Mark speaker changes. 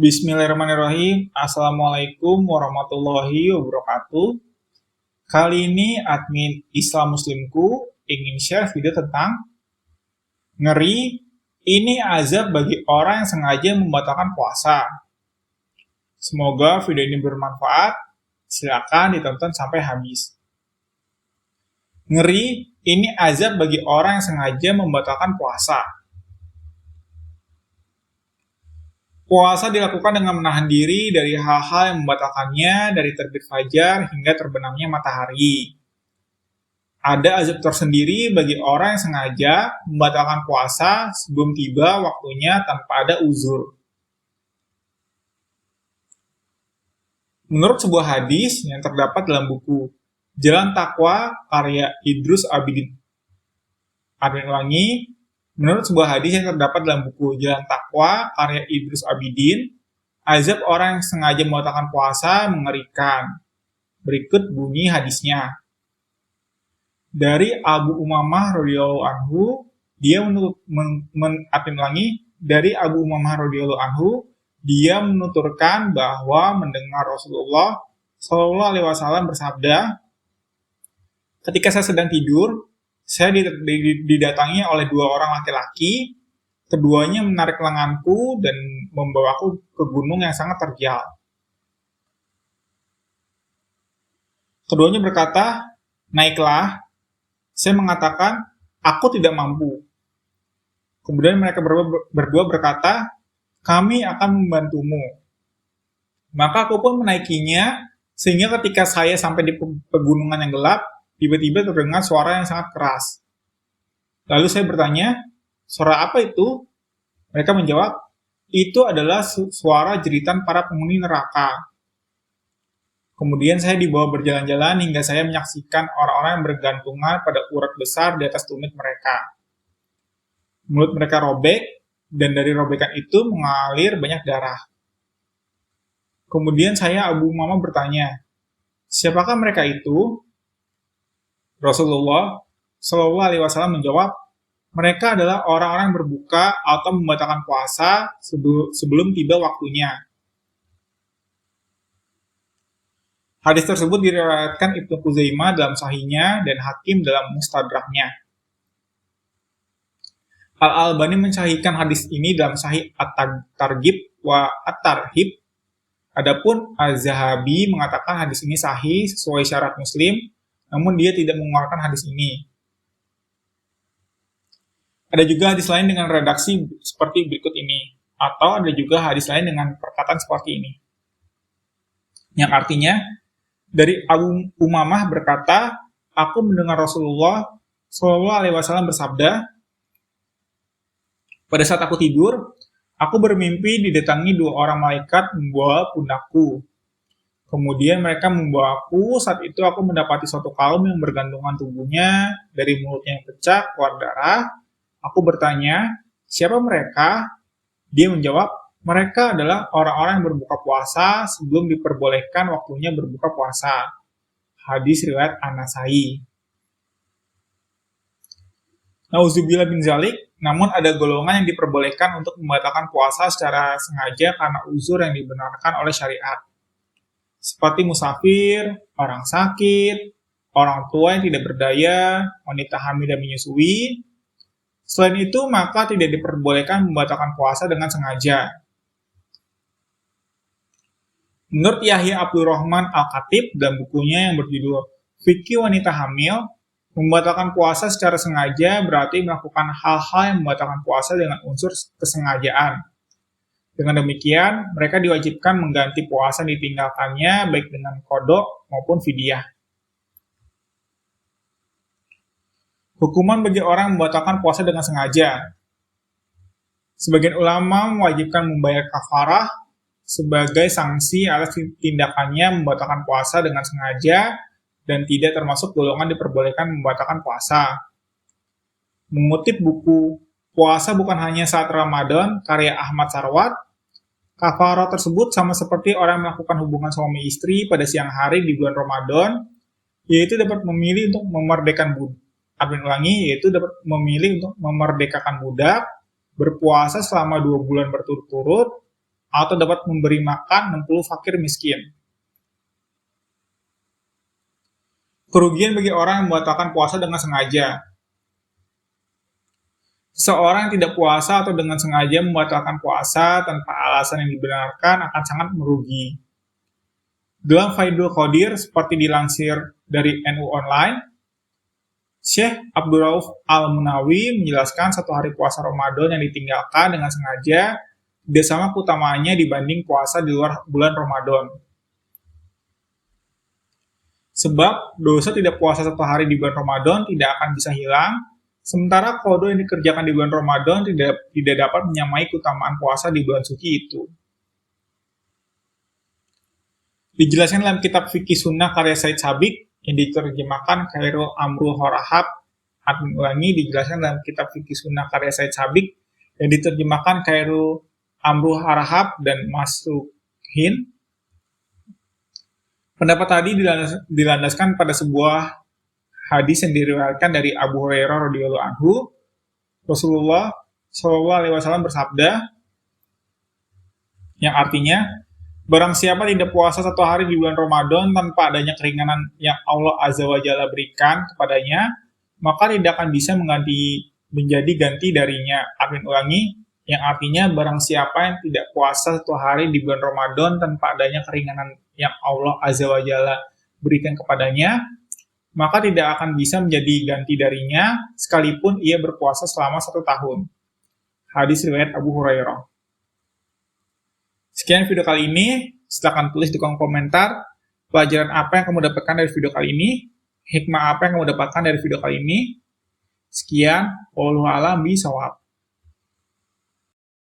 Speaker 1: Bismillahirrahmanirrahim. Assalamualaikum warahmatullahi wabarakatuh. Kali ini admin Islam Muslimku ingin share video tentang ngeri, ini azab bagi orang yang sengaja membatalkan puasa. Semoga video ini bermanfaat. Silakan ditonton sampai habis. Ngeri, ini azab bagi orang yang sengaja membatalkan puasa. Puasa dilakukan dengan menahan diri dari hal-hal yang membatalkannya dari terbit fajar hingga terbenamnya matahari. Ada azab tersendiri bagi orang yang sengaja membatalkan puasa sebelum tiba waktunya tanpa ada uzur. Menurut sebuah hadis yang terdapat dalam buku Jalan Takwa karya Idrus Abidin. Menurut sebuah hadis yang terdapat dalam buku Jalan Takwa karya Idrus Abidin, azab orang yang sengaja membatalkan puasa mengerikan. Berikut bunyi hadisnya. Dari Abu Umamah radhiyallahu anhu, dia menuturkan bahwa mendengar Rasulullah Shallallahu Alaihi Wasallam bersabda, ketika saya sedang tidur, saya didatangi oleh dua orang laki-laki. Keduanya menarik lenganku dan membawaku ke gunung yang sangat terjal. Keduanya berkata, naiklah. Saya mengatakan, aku tidak mampu. Kemudian mereka berdua berkata, kami akan membantumu. Maka aku pun menaikinya, sehingga ketika saya sampai di pegunungan yang gelap, tiba-tiba terdengar suara yang sangat keras. Lalu saya bertanya, suara apa itu? Mereka menjawab, itu adalah suara jeritan para penghuni neraka. Kemudian saya dibawa berjalan-jalan hingga saya menyaksikan orang-orang yang bergantungan pada urat besar di atas tumit mereka. Mulut mereka robek, dan dari robekan itu mengalir banyak darah. Kemudian saya Abu Umamah bertanya, siapakah mereka itu? Rasulullah Shallallahu Alaihi Wasallam menjawab, mereka adalah orang-orang yang berbuka atau membatalkan puasa sebelum tiba waktunya. Hadis tersebut diriwayatkan Ibnu Khuzaimah dalam Sahihnya dan Hakim dalam Mustadraknya. Al-Albani mensahihkan hadis ini dalam Sahih At-Targhib wa At-Tarhib. Adapun Az-Zahabi mengatakan hadis ini sahih sesuai syarat Muslim, namun dia tidak mengeluarkan hadis ini. Ada juga hadis lain dengan redaksi seperti berikut ini, atau ada juga hadis lain dengan perkataan seperti ini. Yang artinya, dari Abu Umamah berkata, aku mendengar Rasulullah Shallallahu Alaihi Wasallam bersabda, pada saat aku tidur, aku bermimpi didatangi dua orang malaikat membawa pundakku. Kemudian mereka membawaku, saat itu aku mendapati suatu kaum yang bergantungan tubuhnya, dari mulutnya yang pecah, keluar darah. Aku bertanya, siapa mereka? Dia menjawab, mereka adalah orang-orang yang berbuka puasa sebelum diperbolehkan waktunya berbuka puasa. Hadis riwayat An-Nasai. Nauzubillah bin zalik, namun ada golongan yang diperbolehkan untuk membatalkan puasa secara sengaja karena uzur yang dibenarkan oleh syariat. Seperti musafir, orang sakit, orang tua yang tidak berdaya, wanita hamil dan menyusui. Selain itu, maka tidak diperbolehkan membatalkan puasa dengan sengaja. Menurut Yahya Abdurrahman Al-Khatib dalam bukunya yang berjudul Fikih Wanita Hamil, membatalkan puasa secara sengaja berarti melakukan hal-hal yang membatalkan puasa dengan unsur kesengajaan. Dengan demikian, mereka diwajibkan mengganti puasa yang ditinggalkannya baik dengan qadha maupun fidyah. Hukuman bagi orang membatalkan puasa dengan sengaja. Sebagian ulama mewajibkan membayar kafarah sebagai sanksi atas tindakannya membatalkan puasa dengan sengaja dan tidak termasuk golongan diperbolehkan membatalkan puasa. Mengutip buku Puasa Bukan Hanya Saat Ramadan karya Ahmad Sarwat, kafarah tersebut sama seperti orang melakukan hubungan suami istri pada siang hari di bulan Ramadan, yaitu dapat memilih untuk memerdekakan budak, berpuasa selama 2 bulan berturut-turut, atau dapat memberi makan 60 fakir miskin. Kerugian bagi orang yang membatalkan puasa dengan sengaja. Seseorang yang tidak puasa atau dengan sengaja membatalkan puasa tanpa alasan yang dibenarkan akan sangat merugi. Dalam Faidul Qadir, seperti dilansir dari NU Online, Syekh Abdul Rauf Al-Munawi menjelaskan satu hari puasa Ramadan yang ditinggalkan dengan sengaja tidak sama keutamaannya dibanding puasa di luar bulan Ramadan. Sebab dosa tidak puasa satu hari di bulan Ramadan tidak akan bisa hilang, sementara qada yang dikerjakan di bulan Ramadan tidak dapat menyamai keutamaan puasa di bulan suci itu. Dijelaskan dalam kitab Fikih Sunnah karya Said Sabiq yang diterjemahkan Khairul Amru Horahab, admin ulangi, dijelaskan dalam kitab Fikih Sunnah karya Said Sabiq yang diterjemahkan Khairul Amru Horahab dan Masruhin. Pendapat tadi dilandaskan pada sebuah hadis yang diriwayatkan dari Abu Hurairah radhiyallahu anhu. Rasulullah Shallallahu alaihi wasallam bersabda, yang artinya, barang siapa tidak puasa satu hari di bulan Ramadan tanpa adanya keringanan yang Allah Azza wa Jalla berikan kepadanya, maka tidak akan bisa menjadi ganti darinya. Admin ulangi, yang artinya barang siapa yang tidak puasa satu hari di bulan Ramadan tanpa adanya keringanan yang Allah Azza wa Jalla berikan kepadanya, maka tidak akan bisa menjadi ganti darinya sekalipun ia berpuasa selama 1 tahun. Hadis riwayat Abu Hurairah. Sekian video kali ini, silakan tulis di kolom komentar pelajaran apa yang kamu dapatkan dari video kali ini, hikmah apa yang kamu dapatkan dari video kali ini. Sekian, wallahu a'lam bishawab.